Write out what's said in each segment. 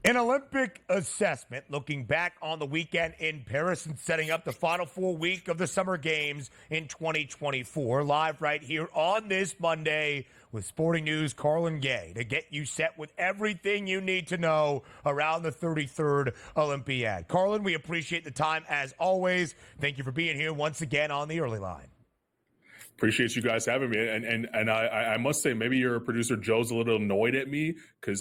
An Olympic assessment looking back on the weekend in Paris and setting up the final full week of the Summer Games in 2024. Live right here on this Monday with Sporting News' Carlin Gay to get you set with everything you need to know around the 33rd Olympiad. Carlin, we appreciate the time as always. Thank you for being here once again on the early line. Appreciate you guys having me, and I must say maybe your producer Joe's a little annoyed at me because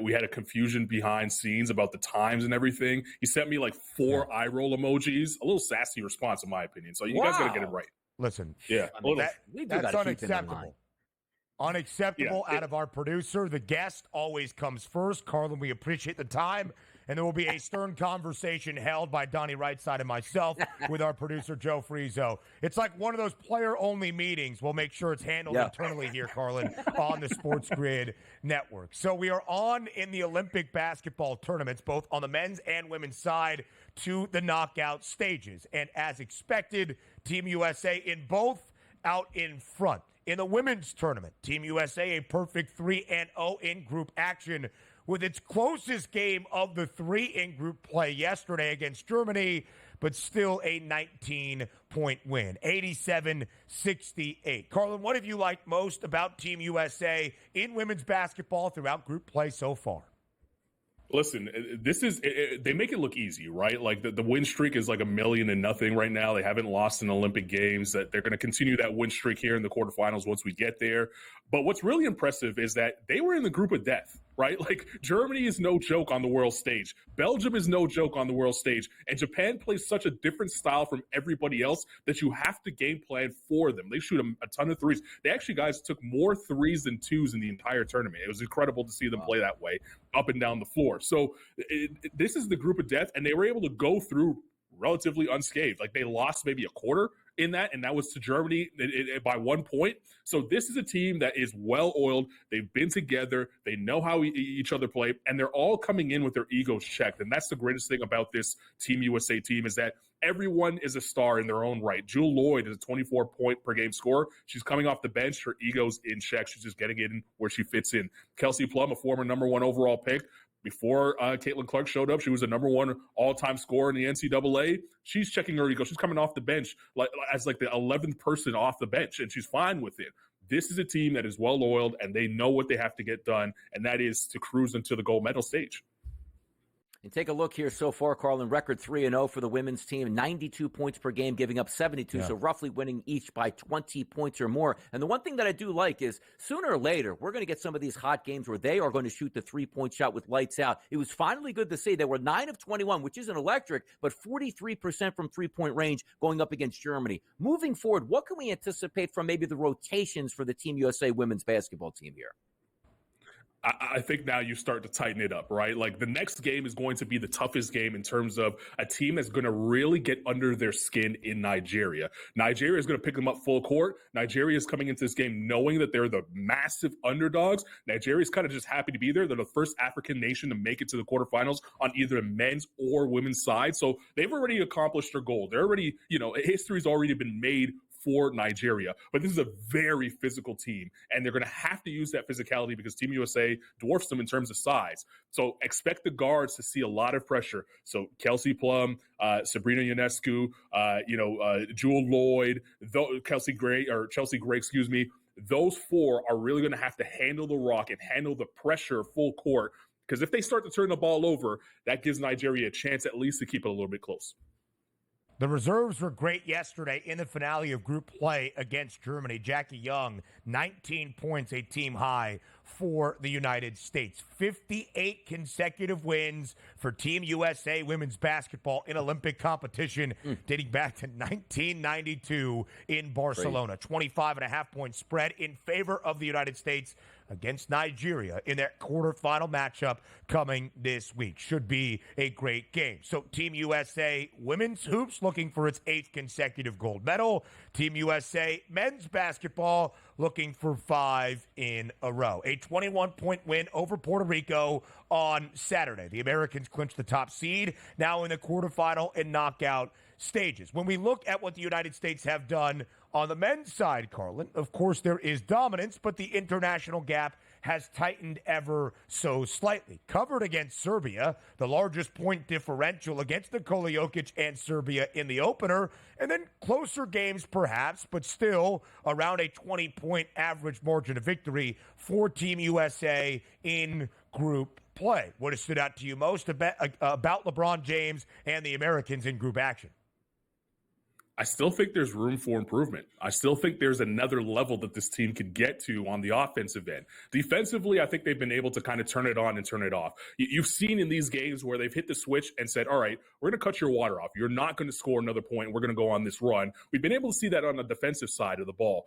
we had a confusion behind scenes about the times and everything. He sent me like 4 eye roll emojis, a little sassy response in my opinion. So you guys got to get it right. Listen, yeah, that's unacceptable. Unacceptable out of our producer. The guest always comes first. Carlin, we appreciate the time. And there will be a stern conversation held by Donnie Rightside and myself with our producer, Joe Frizo. It's like one of those player-only meetings. We'll make sure it's handled internally here, Carlin, on the SportsGrid network. So we are on in the Olympic basketball tournaments, both on the men's and women's side, to the knockout stages. And as expected, Team USA in both out in front. In the women's tournament, Team USA a perfect 3-0 in group action with its closest game of the 3 in group play yesterday against Germany, but still a 19-point win, 87-68. Carlin, what have you liked most about Team USA in women's basketball throughout group play so far? Listen, they make it look easy, right? Like the win streak is like 1,000,000 right now. They haven't lost in Olympic Games. That they're going to continue that win streak here in the quarterfinals once we get there. But what's really impressive is that they were in the group of death, right? Like Germany is no joke on the world stage. Belgium is no joke on the world stage. And Japan plays such a different style from everybody else that you have to game plan for them. They shoot a ton of threes. They actually, guys, took more threes than twos in the entire tournament. It was incredible to see them play that way up and down the floor. So this is the group of death, and they were able to go through relatively unscathed. Like they lost maybe a quarter in that, and that was to Germany by 1 point. So this is a team that is well-oiled. They've been together. They know how each other play, and they're all coming in with their egos checked. And that's the greatest thing about this Team USA team is that everyone is a star in their own right. Jewel Lloyd is a 24-point-per-game scorer. She's coming off the bench. Her ego's in check. She's just getting in where she fits in. Kelsey Plum, a former number 1 overall pick, before Caitlin Clark showed up, she was a number 1 all-time scorer in the NCAA. She's checking her ego. She's coming off the bench as the 11th person off the bench, and she's fine with it. This is a team that is well-oiled, and they know what they have to get done, and that is to cruise into the gold medal stage. And take a look here so far, Carlin. Record 3-0 for the women's team, 92 points per game, giving up 72, so roughly winning each by 20 points or more. And the one thing that I do like is sooner or later, we're going to get some of these hot games where they are going to shoot the three-point shot with lights out. It was finally good to see they were 9 of 21, which isn't electric, but 43% from three-point range going up against Germany. Moving forward, what can we anticipate from maybe the rotations for the Team USA women's basketball team here? I think now you start to tighten it up, right? Like the next game is going to be the toughest game in terms of a team that's going to really get under their skin in Nigeria. Nigeria is going to pick them up full court. Nigeria is coming into this game knowing that they're the massive underdogs. Nigeria is kind of just happy to be there. They're the first African nation to make it to the quarterfinals on either men's or women's side. So they've already accomplished their goal. They're already, history's already been made for Nigeria, but this is a very physical team, and they're going to have to use that physicality because Team USA dwarfs them in terms of size. So expect the guards to see a lot of pressure. So Kelsey Plum, Sabrina Ionescu, Jewel Lloyd, Chelsea Gray, those 4 are really going to have to handle the rock and handle the pressure full court, because if they start to turn the ball over, that gives Nigeria a chance at least to keep it a little bit close. The reserves were great yesterday in the finale of group play against Germany. Jackie Young, 19 points, a team high for the United States. 58 consecutive wins for Team USA women's basketball in Olympic competition dating back to 1992 in Barcelona. 25.5-point spread in favor of the United States against Nigeria in their quarterfinal matchup coming this week. Should be a great game. So Team USA women's hoops looking for its 8th consecutive gold medal. Team USA men's basketball looking for 5 in a row. A 21-point win over Puerto Rico on Saturday. The Americans clinched the top seed, now in the quarterfinal and knockout stages. When we look at what the United States have done on the men's side, Carlin, of course there is dominance, but the international gap has tightened ever so slightly. Covered against Serbia, the largest point differential against Nikola Jokic and Serbia in the opener, and then closer games perhaps, but still around a 20-point average margin of victory for Team USA in group play. What has stood out to you most about LeBron James and the Americans in group action? I still think there's room for improvement. I still think there's another level that this team could get to on the offensive end. Defensively, I think they've been able to kind of turn it on and turn it off. You've seen in these games where they've hit the switch and said, all right, we're going to cut your water off. You're not going to score another point. We're going to go on this run. We've been able to see that on the defensive side of the ball.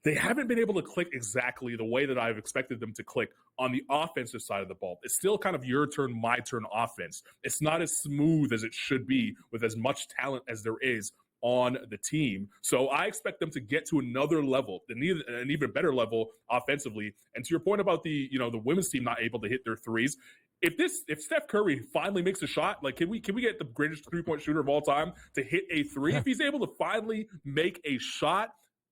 They haven't been able to click exactly the way that I've expected them to click on the offensive side of the ball. It's still kind of your turn, my turn offense. It's not as smooth as it should be with as much talent as there is on the team. So I expect them to get to another level, an even better level offensively. And to your point about the women's team not able to hit their threes, if Steph Curry finally makes a shot, like can we get the greatest 3-point shooter of all time to hit a three? If he's able to finally make a shot,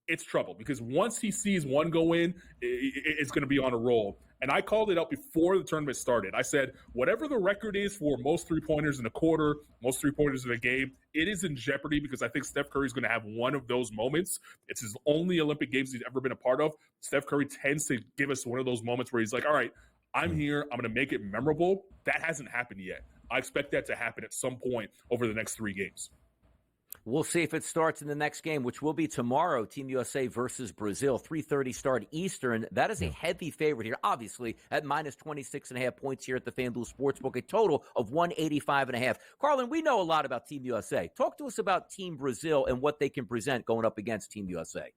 it's trouble, because once he sees one go in, it's going to be on a roll. And I called it out before the tournament started. I said, whatever the record is for most three-pointers in a quarter, most three-pointers in a game, it is in jeopardy, because I think Steph Curry is going to have one of those moments. It's his only Olympic Games he's ever been a part of. Steph Curry tends to give us one of those moments where he's like, all right, I'm here. I'm going to make it memorable. That hasn't happened yet. I expect that to happen at some point over the next 3 games. We'll see if it starts in the next game, which will be tomorrow, Team USA versus Brazil, 3:30 start Eastern. That is a heavy favorite here, obviously, at minus 26.5 points here at the FanDuel Sportsbook, a total of 185.5. Carlin, we know a lot about Team USA. Talk to us about Team Brazil and what they can present going up against Team USA.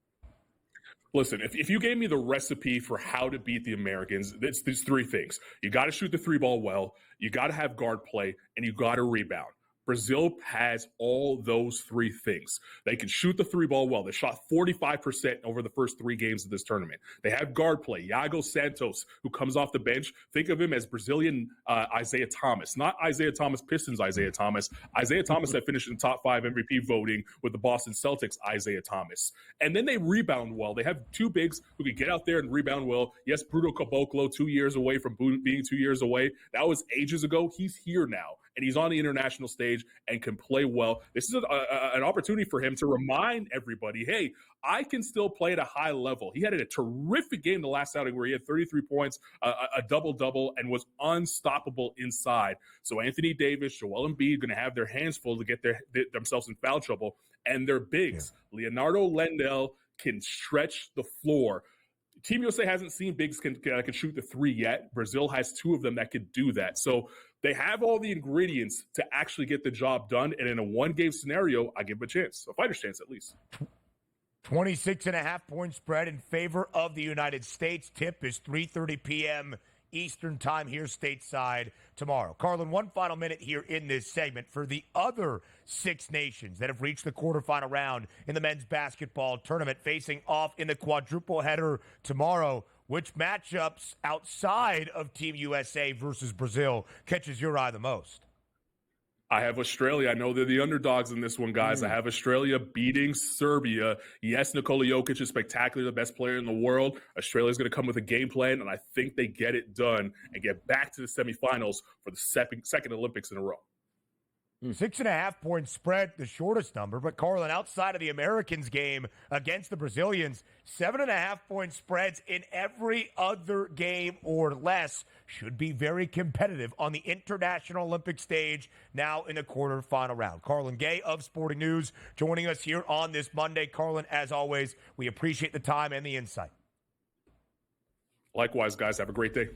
Listen, if you gave me the recipe for how to beat the Americans, it's these 3 things. You got to shoot the 3-ball well, you got to have guard play, and you got to rebound. Brazil has all those 3 things. They can shoot the 3-ball well. They shot 45% over the first 3 games of this tournament. They have guard play. Iago Santos, who comes off the bench. Think of him as Brazilian Isaiah Thomas, not Isaiah Thomas Pistons Isaiah Thomas. Isaiah Thomas that finished in top 5 MVP voting with the Boston Celtics Isaiah Thomas. And then they rebound well. They have 2 bigs who can get out there and rebound well. Yes, Bruno Caboclo, 2 years away from being 2 years away. That was ages ago. He's here now, and he's on the international stage and can play well. This is an opportunity for him to remind everybody, hey, I can still play at a high level. He had a terrific game the last outing where he had 33 points, a double-double, and was unstoppable inside. So Anthony Davis, Joel Embiid going to have their hands full to get themselves in foul trouble. And their bigs, Leonardo Lendl, can stretch the floor. Team USA hasn't seen bigs can shoot the 3 yet. Brazil has 2 of them that could do that. So they have all the ingredients to actually get the job done. And in a 1-game scenario, I give them a chance, a fighter's chance at least. 26.5 point spread in favor of the United States. Tip is 3:30 p.m. Eastern time here stateside tomorrow. Carlin, one final minute here in this segment for the other 6 nations that have reached the quarterfinal round in the men's basketball tournament, facing off in the quadruple header tomorrow. Which matchups outside of Team USA versus Brazil catches your eye the most? I have Australia. I know they're the underdogs in this one, guys. I have Australia beating Serbia. Yes, Nikola Jokic is spectacular, the best player in the world. Australia's going to come with a game plan, and I think they get it done and get back to the semifinals for the second Olympics in a row. 6.5 point spread, the shortest number. But Carlin, outside of the Americans game against the Brazilians, 7.5 point spreads in every other game or less. Should be very competitive on the International Olympic stage now in the quarterfinal round. Carlin Gay of Sporting News joining us here on this Monday. Carlin, as always, we appreciate the time and the insight. Likewise, guys. Have a great day.